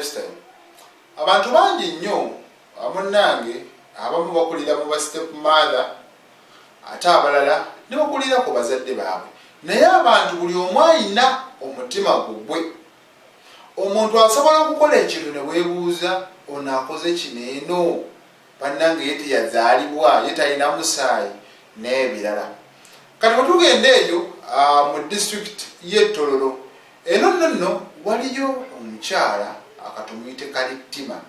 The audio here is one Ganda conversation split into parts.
lifestyle. Abantu bangi nnyo amunnange abamu bakulira mu ba step mother ate abalala ne bakulira ku bazadde baabwe. Naye abantu buli omu alina omutima gugwe. Omuntu asobola okukola ekintu ne weebuuza ono akoze kino eno bannange ye teyazaalibwa ye talina musaayi n'ebirala. Kati bwe tugenda eyo mu district y'e Tororo eno nno waliyo omukyala akatumuyite Kalittima.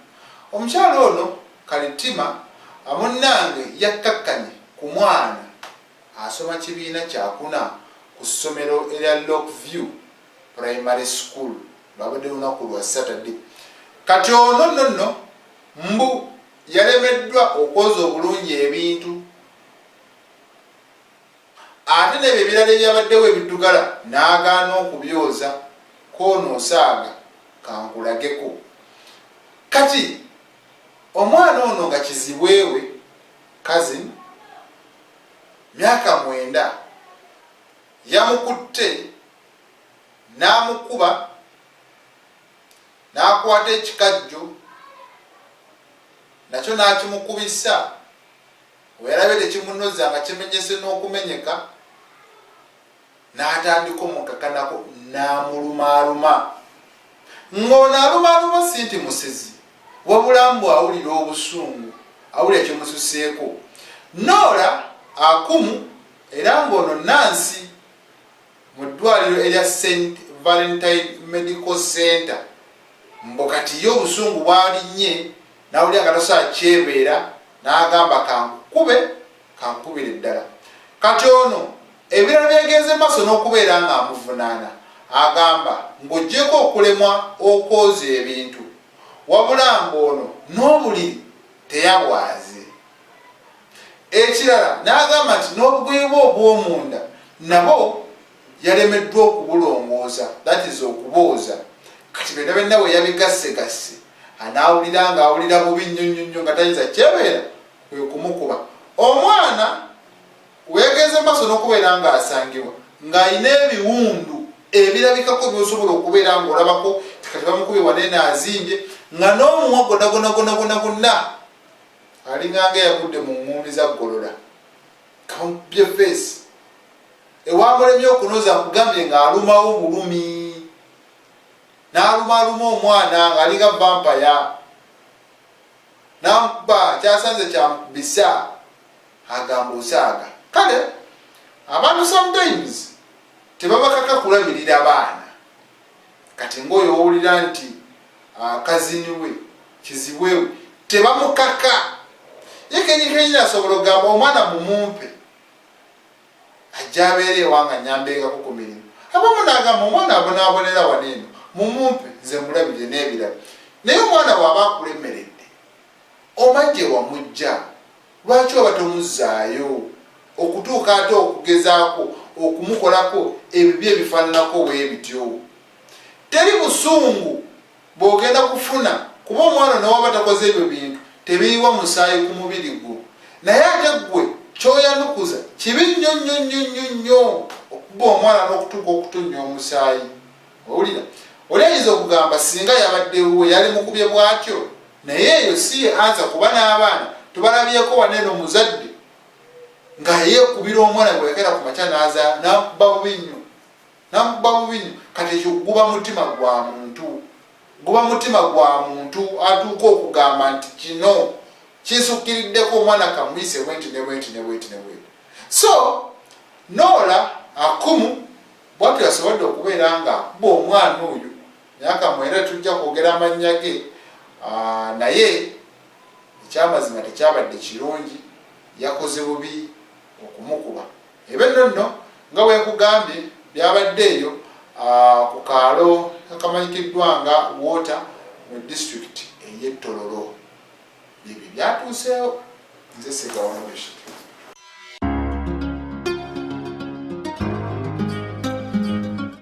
Omukyala ono Kalittima amunnange yakkakkanye ku mwana asoma kibiina kyakuna ku ssomero erya Lockview Primary School babadde lunaku lwa Saturday. Kati ono nno mbu yalemeddwa okwoza obulungi ebintu ate n'ebyo ebirala ebyabaddewo ebiddugala n'agaana okubyoza koono osaaga kankulageko. Kati omwana ono nga kizibwewe cousin myaka 9 yamukutte n'amukuba n'akwata ekikajjo nakyo n'akimukubisa weerabe tekimunoza nga kimenyese n'okumenyeka n'atandika omukakanako n'amulumaaluma ng'ono alumaaluma si nti musizi wabula mbu awulira obusungu awulira kimususeeko. Noora akumu era ng'ono Nansi mu ddwaliro erya St. Valentine Medical Center mbu kati ye obusungu bwalinnye n'awulira nga tasobola kyebeera n'agamba kankubire ddala. Kati ono ebirala byegenze maaso n'okubeera ng'amuvunaana agamba ng'oggyeko okulemwa okwoza ebintu wabula ng'ono n'obuliri teyabwaze. Ekirala n'agamba nti n'obugoye bwe obw'omunda nabo yalemeddwa okubulongoosa, that is okubooza. Kati byonna byonna we yabigasse anaawulira ng'awulira bubi nnyo nga tayinza kyebeera kwe kumukuba. Omwana weegenze maaso n'okubeera ng'asangibwa ng'alina ebiwundu ebirabikako by'osobola okubeera ng'olabako kati bamukubye wane n'azimbye nga n'omuwa gonna alinganga yagudde mu ŋŋumbi za ggolola kamupye feesi ewamulemye okunoza nkugambye ng'alumawo bulumi n'alumaaluma omwana ng'alinga vampaya n'amukuba kyasanze kyamukubisa agamba osaaga. Kale abantu sometimes tebabakaka kulabirira baana. Kati ng'oyo owulira nti kazini we kizibwewe tebamukaka ye kenyikenyini asobola okugamba omwana mumumpe ajja abeere ewanga nyambengako ku mirimu. Abamu n'agamba omwana abonaabonera waneeno mumumpe nze mulabire n'ebirala. Naye omwana bw'aba akulemeredde omanje wamujja lwaki oba tomuzzaayo okutuuka ate okugezaako okumukolako ebibi ebifaananako bwe bityo. Teri busungu bw'ogenda kufuna kuba omwana n'owaba takoze ebyo bintu tebiyiwa musaayi ku mubiri gwo. Naye ate ggwe ky'oyanukuza kibi nnyo okuba omwana n'okutuuka okutonnya omusaayi. Owulira oli ayinza okugamba singa yabaddewo yali mukubye bw'atyo naye eyo si ye anza kuba n'abaana tubalabyeko waneeno omuzadde nga yeekubira omwana gwekera ku makya n'amukuba bubi nnyo. Kati ekyo guba mutima gwa muntu atuuka okugamba nti kino kinsukkiriddeko omwana kamuyise bwenti ne bwenti. So Noora akumu bwatu yasobodde okubeera nga akuba omwana oyo myaka 9 tujja kwogera amannya ge naye ekyamazima tekyabadde kirungi yakoze bubi okumukuba. Ebyo nno nga bwekugambye byabadde eyo ku kaalo akamanyikiddwa nga Water mu district ey'e Tororo. Ebyo byatuuseewo nze Ssegawa Nobeshi.